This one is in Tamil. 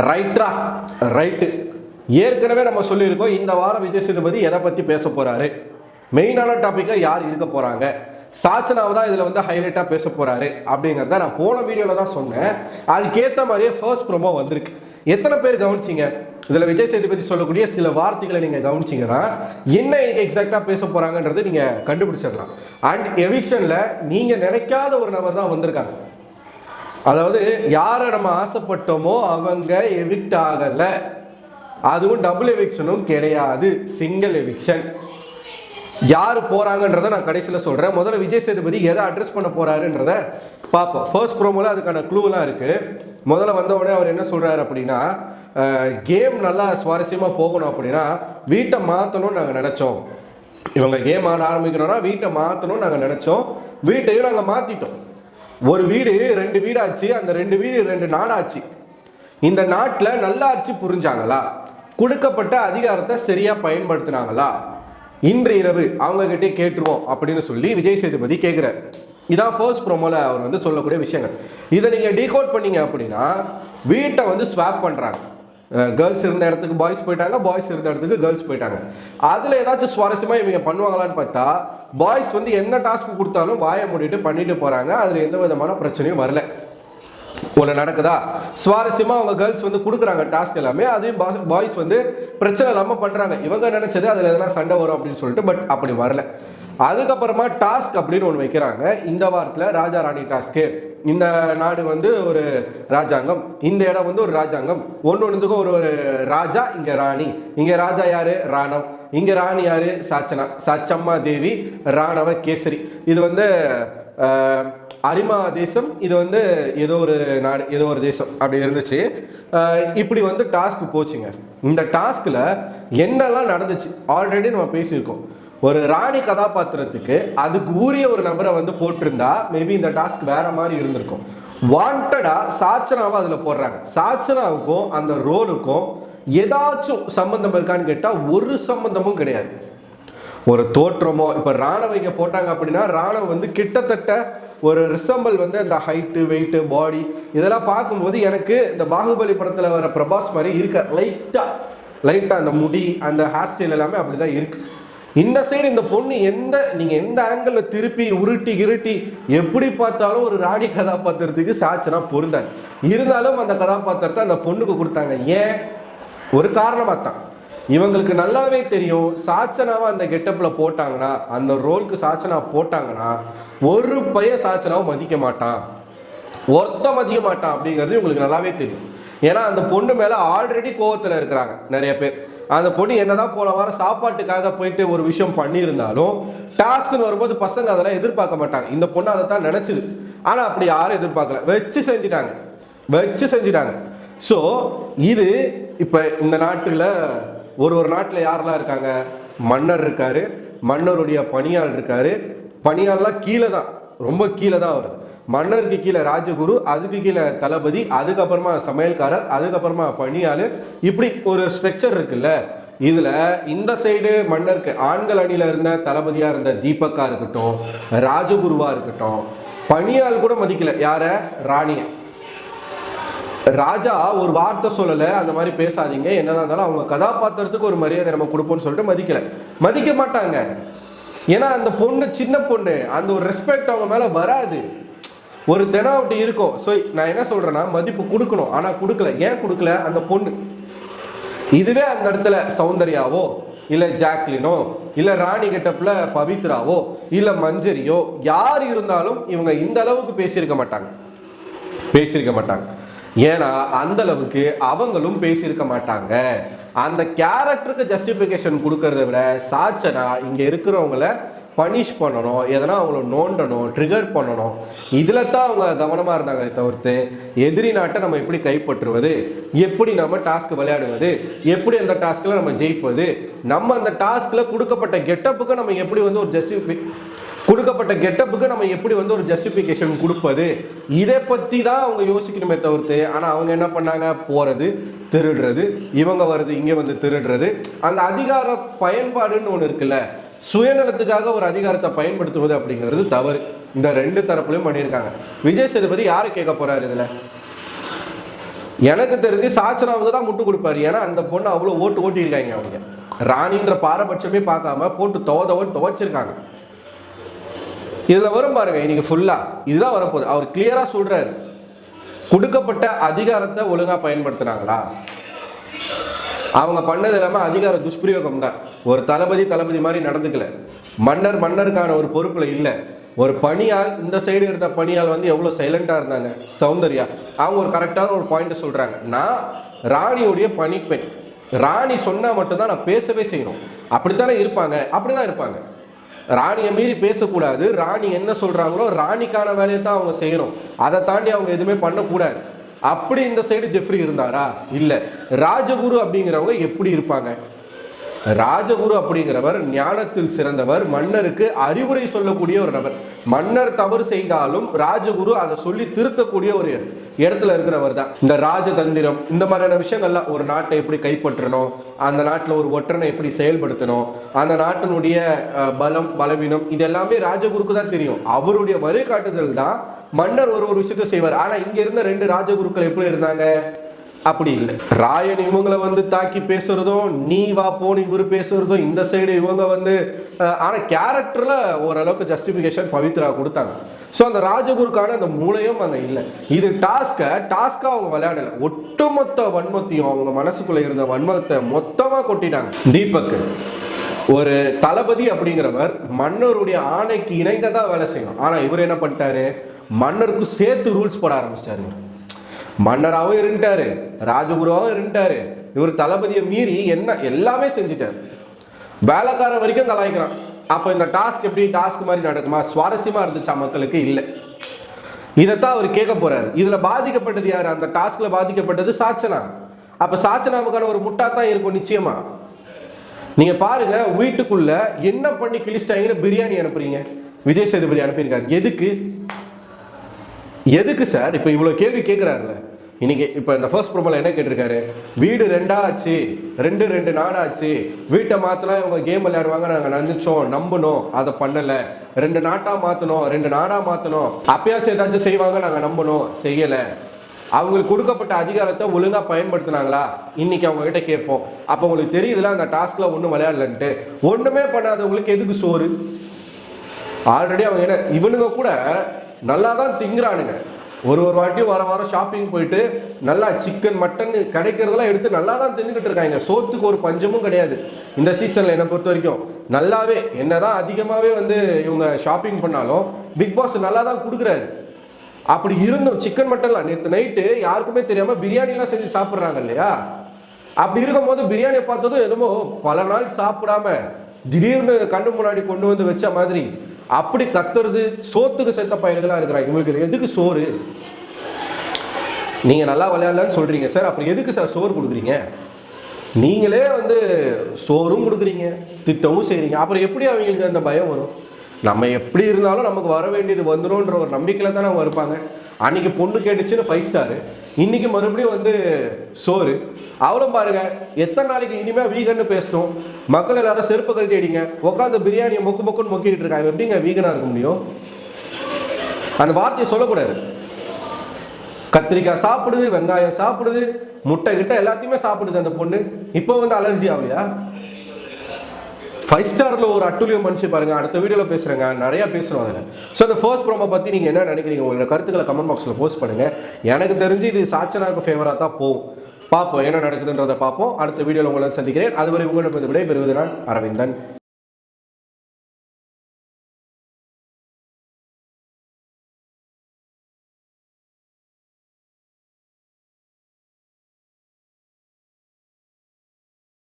ரைட்டா ரைட்டு. ஏற்கனவே நம்ம சொல்லியிருக்கோம் இந்த வாரம் விஜய் சேதுபதி எதை பற்றி பேச போகிறாரு, மெயினான டாப்பிக்காக யார் இருக்க போகிறாங்க, சாச்சனாவை தான் இதில் வந்து ஹைலைட்டாக பேச போகிறாரு அப்படிங்கிறத நான் போன வீடியோவில் தான் சொன்னேன். அதுக்கேற்ற மாதிரியே ஃபர்ஸ்ட் ப்ரோமோ வந்திருக்கு. எத்தனை பேர் கவனிச்சிங்க? இதில் விஜய் சேதுபதி சொல்லக்கூடிய சில வார்த்தைகளை நீங்கள் கவனிச்சிங்கன்னா என்ன எக்ஸாக்டாக பேச போகிறாங்கன்றது நீங்கள் கண்டுபிடிச்சிடலாம். அண்ட் எவிக்ஷனில் நீங்கள் நினைக்காத ஒரு நபர் தான் வந்திருக்காங்க. அதாவது யாரை நம்ம ஆசைப்பட்டோமோ அவங்க எவிக்ட் ஆகலை. அதுவும் டபுள் எவிக்ஷனும் கிடையாது, சிங்கிள் எவிக்ஷன். யார் போறாங்கன்றதை நான் கடைசியில் சொல்றேன். முதல்ல விஜய் சேதுபதி எதை அட்ரஸ் பண்ண போறாருன்றத பார்ப்போம். ஃபர்ஸ்ட் ப்ரோமோல அதுக்கான க்ளூலாம் இருக்கு. முதல்ல வந்த உடனே அவர் என்ன சொல்றாரு அப்படின்னா, கேம் நல்லா சுவாரஸ்யமா போகணும் அப்படின்னா வீட்டை மாற்றணும்னு நாங்கள் நினைச்சோம். இவங்க கேம் ஆட ஆரம்பிக்கணும்னா வீட்டை மாற்றணும்னு நாங்கள் நினைச்சோம். வீட்டையும் நாங்கள் மாற்றிட்டோம். ஒரு வீடு 2 வீடாச்சு, அந்த 2 வீடு 2 நாடாச்சு. இந்த நாட்டில் நல்லாட்சி புரிஞ்சாங்களா? கொடுக்கப்பட்ட அதிகாரத்தை சரியா பயன்படுத்தினாங்களா? இன்று இரவு அவங்க கிட்டே கேட்டுருவோம் அப்படின்னு சொல்லி விஜய் சேதுபதி கேட்குறாரு. இதான் ஃபர்ஸ்ட் ப்ரோமோல அவர் வந்து சொல்லக்கூடிய விஷயங்கள். இதை நீங்க டீகோட் பண்ணீங்க அப்படின்னா வீட்டை வந்து ஸ்வாப் பண்றாங்க. கேர்ள்ஸ் இருந்த இடத்துக்கு பாய்ஸ் போயிட்டாங்க, பாய்ஸ் இருந்த இடத்துக்கு கேர்ள்ஸ் போயிட்டாங்க. அதுல ஏதாச்சும் சுவாரஸ்யமா இவங்க பண்ணுவாங்களான்னு பார்த்தா பாய்ஸ் வந்து என்ன டாஸ்க் கொடுத்தாலும் வாயை மூடிட்டு பண்ணிட்டு போறாங்க. அதுல எந்த விதமான பிரச்சனையும் வரல. ஒன்று நடக்குதா, சுவாரஸ்யமா அவங்க கேர்ள்ஸ் வந்து கொடுக்குறாங்க டாஸ்க் எல்லாமே, அதையும் பாய்ஸ் வந்து பிரச்சனை இல்லாமல் பண்றாங்க. இவங்க நினைச்சது அதுல எதனா சண்டை வரும் அப்படின்னு சொல்லிட்டு, பட் அப்படி வரல. அதுக்கப்புறமா டாஸ்க் அப்படின்னு ஒன்று வைக்கிறாங்க. இந்த வாரத்தில் ராஜா ராணி டாஸ்க்கு. இந்த நாடு வந்து ஒரு ராஜாங்கம், இந்த இடம் வந்து ஒரு ராஜாங்கம். ஒன்றுக்கும் ஒரு ராஜா, இங்க ராணி. இங்க ராஜா யாரு? ராணவ். இங்க ராணி யாரு? சாச்சனா, சாச்சம்மா தேவி, ராணவ கேசரி. இது வந்து அரிமா தேசம், இது வந்து ஏதோ ஒரு நாடு, ஏதோ ஒரு தேசம் அப்படி இருந்துச்சு. இப்படி வந்து டாஸ்க் போச்சுங்க. இந்த டாஸ்கில் என்னெல்லாம் நடந்துச்சு ஆல்ரெடி நம்ம பேசியிருக்கோம். ஒரு ராணி கதாபாத்திரத்துக்கு அதுக்கு உரிய ஒரு நபரை வந்து போட்டிருந்தா மேபி இந்த டாஸ்க் வேற மாதிரி இருந்திருக்கும். வாண்டடா சாச்சனாவை அதில் போடுறாங்க. சாச்சனாவுக்கும் அந்த ரோலுக்கும் ஏதாச்சும் சம்பந்தம் இருக்கான்னு கேட்டால் ஒரு சம்பந்தமும் கிடையாது. ஒரு தோற்றமோ, இப்போ ராணவ போட்டாங்க அப்படின்னா ராணவ வந்து கிட்டத்தட்ட ஒரு ரிசம்பிள் வந்து அந்த ஹைட்டு, வெயிட்டு, பாடி இதெல்லாம் பார்க்கும்போது எனக்கு இந்த பாகுபலி படத்தில் வர பிரபாஸ் மாதிரி இருக்க. லைட்டாக அந்த முடி, அந்த ஹேர் ஸ்டைல் எல்லாமே அப்படிதான் இருக்கு. இந்த சைடு இந்த பொண்ணு நீங்கள் எந்த ஆங்கிளில் திருப்பி உருட்டி கிருட்டி எப்படி பார்த்தாலும் ஒரு ராணி கதாபாத்திரத்துக்கு சாச்சனா பொருந்தாங்க. இருந்தாலும் அந்த கதாபாத்திரத்தை அந்த பொண்ணுக்கு கொடுத்தாங்க. ஏன்? ஒரு காரணமாக தான். இவங்களுக்கு நல்லாவே தெரியும் சாச்சனாவை அந்த கெட்டப்பில் போட்டாங்கன்னா, அந்த ரோலுக்கு சாச்சனா போட்டாங்கன்னா ஒரு பையன் சாச்சனாவை மதிக்க மாட்டான், மதிக்க மாட்டான் அப்படிங்கிறது இவங்களுக்கு நல்லாவே தெரியும். ஏன்னா அந்த பொண்ணு மேலே ஆல்ரெடி கோவத்தில் இருக்கிறாங்க நிறைய பேர். அந்த பொண்ணு என்னதான் போன வாரம் சாப்பாட்டுக்காக போயிட்டு ஒரு விஷயம் பண்ணியிருந்தாலும் டாஸ்க்னு வரும்போது பசங்க அதெல்லாம் எதிர்பார்க்க மாட்டாங்க. இந்த பொண்ணு அதை தான் நினைச்சுது. ஆனால் அப்படி யாரும் எதிர்பார்க்கல, வச்சு செஞ்சிட்டாங்க. ஸோ இது இப்போ இந்த நாட்டில் ஒரு நாட்டில் யாரெல்லாம் இருக்காங்க? மன்னர் இருக்காரு, மன்னருடைய பணியாள் இருக்காரு. பணியாள்லாம் கீழே தான், ரொம்ப கீழே தான் வருது. மன்னருக்கு கீழே ராஜகுரு, அதுக்கு கீழே தளபதி, அதுக்கப்புறமா சமையல்காரர், அதுக்கப்புறமா பணியாள். இப்படி ஒரு ஸ்ட்ரக்சர் இருக்குல்ல. இதுல இந்த சைடு மன்னருக்கு ஆண்கள் அணியில இருந்த தளபதியா இருந்த தீபக்கா இருக்கட்டும், ராஜகுருவா இருக்கட்டும், பணியாள் கூட மதிக்கல யார? ராணிய. ராஜா ஒரு வார்த்தை சொல்லலை, அந்த மாதிரி பேசாதீங்க, என்னதான் இருந்தாலும் அவங்க கதாபாத்திரத்துக்கு ஒரு மரியாதை நம்ம கொடுப்போம்னு சொல்லிட்டு மதிக்க மாட்டாங்க. ஏன்னா அந்த பொண்ணு சின்ன பொண்ணு, அந்த ஒரு ரெஸ்பெக்ட் அவங்க மேல வராது, ஒரு தெனாவட்டி இருக்கும். ஸோ நான் என்ன சொல்றேன்னா மதிப்பு கொடுக்கணும், ஆனா கொடுக்கல. ஏன் கொடுக்கல? அந்த பொண்ணு. இதுவே அந்த இடத்துல சௌந்தர்யாவோ, இல்ல ஜாக்லினோ, இல்ல ராணி கெட்டப்ல பவித்ராவோ, இல்ல மஞ்சரியோ யார் இருந்தாலும் இவங்க இந்த அளவுக்கு பேசியிருக்க மாட்டாங்க. ஏன்னா அந்த அளவுக்கு அவங்களும் பேசியிருக்க மாட்டாங்க. அந்த கேரக்டருக்கு ஜஸ்டிஃபிகேஷன் கொடுக்கறத விட சாச்சனா இங்க இருக்கிறவங்கள பனிஷ் பண்ணணும், எதனா அவங்கள நோண்டணும், ட்ரிகர் பண்ணணும், இதுல தான் அவங்க கவனமா இருந்தாங்க. தவிர்த்து எதிரி நாட்டை நம்ம எப்படி கைப்பற்றுவது, எப்படி நம்ம டாஸ்க் விளையாடுவது, எப்படி அந்த டாஸ்க்ல நம்ம ஜெயிப்பது, நம்ம அந்த டாஸ்க்ல கொடுக்கப்பட்ட கெட்டப்புக்கு நம்ம எப்படி வந்து ஒரு ஜஸ்டிஃபிகேஷன் கொடுப்பது, இதை பற்றி தான் அவங்க யோசிக்கணுமே தவிர்த்து. ஆனால் அவங்க என்ன பண்ணாங்க? போகிறது, திருடுறது, இவங்க வருது இங்கே வந்து திருடுறது. அந்த அதிகார பயன்பாடுன்னு ஒன்று இருக்குல்ல, சுயநலத்துக்காக ஒரு அதிகாரத்தை பயன்படுத்துவது அப்படிங்கிறது தவறு. இந்த 2 தரப்புலையும் பண்ணியிருக்காங்க. விஜய் சேதுபதி யாரை கேட்க போறாரு? இதில் எனக்கு தெரிஞ்சு சாச்சனாவுக்கு தான் முட்டு கொடுப்பாரு. ஏன்னா அந்த பொண்ணு அவ்வளோ ஓட்டியிருக்காங்க. அவங்க ராணின்ற பாரபட்சமே பார்க்காம போட்டு துவைச்சிருக்காங்க. இதுல வரும் பாருங்க, இன்னைக்கு ஃபுல்லா இதுதான் வரப்போகுது. அவர் கிளியரா சொல்றாரு, கொடுக்கப்பட்ட அதிகாரத்தை ஒழுங்கா பயன்படுத்தினாங்களா? அவங்க பண்ணது எல்லாமே அதிகார துஷ்பிரயோகம் தான். ஒரு தளபதி மாதிரி நடந்துக்கல. மன்னருக்கான ஒரு பொறுப்புல இல்லை. ஒரு பணியால், இந்த சைடு இருந்த பணியால் வந்து எவ்வளோ சைலண்டாக இருந்தாங்க. சௌந்தர்யா அவங்க ஒரு கரெக்டான ஒரு பாயிண்ட் சொல்கிறாங்க, நான் ராணியோடைய பணிப்பெண், ராணி சொன்னால் மட்டும்தான் நான் பேசவே செய்யணும். அப்படித்தானே இருப்பாங்க, அப்படிதான் இருப்பாங்க. ராணியை மீறி பேசக்கூடாது. ராணி என்ன சொல்கிறாங்களோ ராணிக்கான வேலையை தான் அவங்க செய்யணும். அதை தாண்டி அவங்க எதுவுமே பண்ணக்கூடாது. அப்படி இந்த சைடு ஜெஃப்ரி இருந்தாரா? இல்லை. ராஜகுரு அப்படிங்கிறவங்க எப்படி இருப்பாங்க? ராஜகுரு அப்படிங்கிறவர் ஞானத்தில் சிறந்தவர், மன்னருக்கு அறிவுரை சொல்லக்கூடிய ஒரு நபர். மன்னர் தவறு செய்தாலும் ராஜகுரு அதை சொல்லி திருத்தக்கூடிய ஒரு இடத்துல இருக்கிறவர் தான். இந்த ராஜதந்திரம், இந்த மாதிரியான விஷயங்கள்லாம், ஒரு நாட்டை எப்படி கைப்பற்றணும், அந்த நாட்டில் ஒரு ஒற்றனை எப்படி செயல்படுத்தணும், அந்த நாட்டினுடைய பலம் பலவீனம், இது எல்லாமே ராஜகுருக்கு தான் தெரியும். அவருடைய வழிகாட்டுதல் தான் மன்னர் ஒரு விஷயத்தை செய்வார். ஆனா இங்க இருந்த 2 ராஜகுருக்கள் எப்படி இருந்தாங்க? அப்படி இல்லை. ராயன் இவங்களை வந்து தாக்கி பேசுறதும், நீ வா போன் இவரு பேசுறதும், இந்த சைடு இவங்க வந்து, ஆனா கேரக்டர்ல ஓரளவுக்கு ஜஸ்டிபிகேஷன் பவித்ரா கொடுத்தாங்க. ஸோ அந்த ராஜகுருக்கான அந்த மூளையும் அங்கே இல்லை. இது டாஸ்கா அவங்க விளையாடல. ஒட்டுமொத்த வன்மத்தையும், அவங்க மனசுக்குள்ள இருந்த வன்மத்தை மொத்தமா கொட்டிட்டாங்க. தீபக் ஒரு தளபதி அப்படிங்கிறவர் மன்னருடைய ஆணைக்கு இணைங்க தான் வேலை செய்யணும். ஆனா இவர் என்ன பண்ணிட்டாரு, மன்னருக்கு சேர்த்து ரூல்ஸ் போட ஆரம்பிச்சிட்டாரு. மன்னராகவும் இருந்துட்டாரு, ராஜகுருவாகவும் இருந்துட்டாரு. இவர் தளபதியை மீறி என்ன எல்லாமே செஞ்சுட்டாரு. வேலைக்கார வரைக்கும் கலாய்க்கிறான். அப்போ இந்த டாஸ்க் எப்படி டாஸ்க் மாதிரி நடக்குமா? சுவாரஸ்யமா இருந்துச்சா மக்களுக்கு? இல்லை. இதைத்தான் அவர் கேட்க போறாரு. இதுல பாதிக்கப்பட்டது யாரு? அந்த டாஸ்க்ல பாதிக்கப்பட்டது சாச்சனா. அப்ப சாச்சனாவுக்கான ஒரு முட்டா தான் இருக்கும் நிச்சயமா. நீங்க பாருங்க, வீட்டுக்குள்ள என்ன பண்ணி கிழிச்சிட்டாங்கன்னு பிரியாணி அனுப்புறீங்க. விஜய் சேதுபதி அனுப்பியிருக்காரு. எதுக்கு சார்? இப்போ இவ்வளோ கேள்வி கேட்குறாருல. இன்னைக்கு இப்போ இந்த ஃபர்ஸ்ட் ப்ரோமோல என்ன கேட்டிருக்காரு, வீடு 2 ஆச்சு, 2 நாடாச்சு, வீட்டை மாற்றலாம், இவங்க கேம் விளையாடுவாங்க, நாங்கள் நினச்சோம் நம்பணும், அதை பண்ணலை. 2 நாட்டாக மாற்றணும், 2 நாடாக மாற்றணும், அப்பயாச்சும் ஏதாச்சும் செய்வாங்க, நாங்கள் நம்பணும், செய்யலை. அவங்களுக்கு கொடுக்கப்பட்ட அதிகாரத்தை ஒழுங்காக பயன்படுத்தினாங்களா? இன்னைக்கு அவங்க கிட்ட கேட்போம். அப்போ உங்களுக்கு தெரியுதுல அந்த டாஸ்க்ல ஒன்றும் விளையாடலன்ட்டு. ஒன்றுமே பண்ணாதவங்களுக்கு எதுக்கு சோறு? ஆல்ரெடி அவங்க என்ன, இவனுங்க கூட நல்லா தான் திங்குறானுங்க. ஒரு வாட்டியும் வாரம் ஷாப்பிங் போயிட்டு நல்லா சிக்கன் மட்டன் கிடைக்கிறதெல்லாம் எடுத்து நல்லா தான் தின்னுக்கிட்டு இருக்காங்க. சோத்துக்கு ஒரு பஞ்சமும் கிடையாது இந்த சீசன்ல. என்னை பொறுத்த வரைக்கும் நல்லாவே, என்னதான் அதிகமாகவே வந்து இவங்க ஷாப்பிங் பண்ணாலும் பிக் பாஸ் நல்லா தான் கொடுக்குறாரு. அப்படி இருந்தும் சிக்கன் மட்டன்லாம் நேற்று நைட்டு யாருக்குமே தெரியாம பிரியாணிலாம் செஞ்சு சாப்பிட்றாங்க இல்லையா? அப்படி இருக்கும் போது பிரியாணியை பார்த்ததும் என்னமோ பல நாள் சாப்பிடாம திடீர்னு கண்ணு முன்னாடி கொண்டு வந்து வச்ச மாதிரி அப்படி கத்துறது. சோத்துக்கு செத்த பயிர்களா இருக்கிறாங்க. இவங்களுக்கு எதுக்கு சோறு? நீங்க நல்லா விளையாடலன்னு சொல்றீங்க சார், அப்புறம் எதுக்கு சார் சோறு கொடுக்குறீங்க? நீங்களே வந்து சோறும் கொடுக்குறீங்க, திட்டமும் செய்றீங்க, அப்புறம் எப்படி அவங்களுக்கு அந்த பயம் வரும்? நம்ம எப்படி இருந்தாலும் நமக்கு வர வேண்டியது வந்துடும்ன்ற ஒரு நம்பிக்கையில தானே அவங்க இருப்பாங்க. அன்னைக்கு பொண்ணு கேட்டுச்சுன்னு 5 ஸ்டார், இன்னைக்கு மறுபடியும் வந்து சோறு. அவளும் பாருங்க, எத்தனை நாளைக்கு இனிமே வீகன்னு பேசணும்? மக்கள் எல்லாரும் செருப்பு கழட்டி அடிங்க, உட்காந்து பிரியாணியை மொக்குன்னு மொக்கிட்டு இருக்காங்க. எப்படிங்க வீகனா இருக்க முடியும்? அந்த வார்த்தையை சொல்லக்கூடாது. கத்திரிக்காய் சாப்பிடுது, வெங்காயம் சாப்பிடுது, முட்டை கிட்ட எல்லாத்தையுமே சாப்பிடுது அந்த பொண்ணு. இப்போ வந்து அலர்ஜி ஆகலையா? 5 ஸ்டார்ல ஒரு அட்டுலியம் மனுஷன் பாருங்க. அடுத்த வீடியோல பேசுறேங்க, நிறைய பேசுறோம் அதில். ஸோ அந்த ஃபர்ஸ்ட் ப்ரோமோ பத்தி நீங்க என்ன நினைக்கிறீங்க? உங்களோட கருத்துக்களை கமெண்ட் பாக்ஸ்ல போஸ்ட் பண்ணுங்க. எனக்கு தெரிஞ்சு இது சாச்சனாவுக்கு ஃபேவரா தான் போகும். பார்ப்போம் என்ன நடக்குதுன்றதை பார்ப்போம். அடுத்த வீடியோவில் உங்களை சந்திக்கிறேன். அதுவரை உங்களிடம் விடைபெறுவது நான் அரவிந்தன்.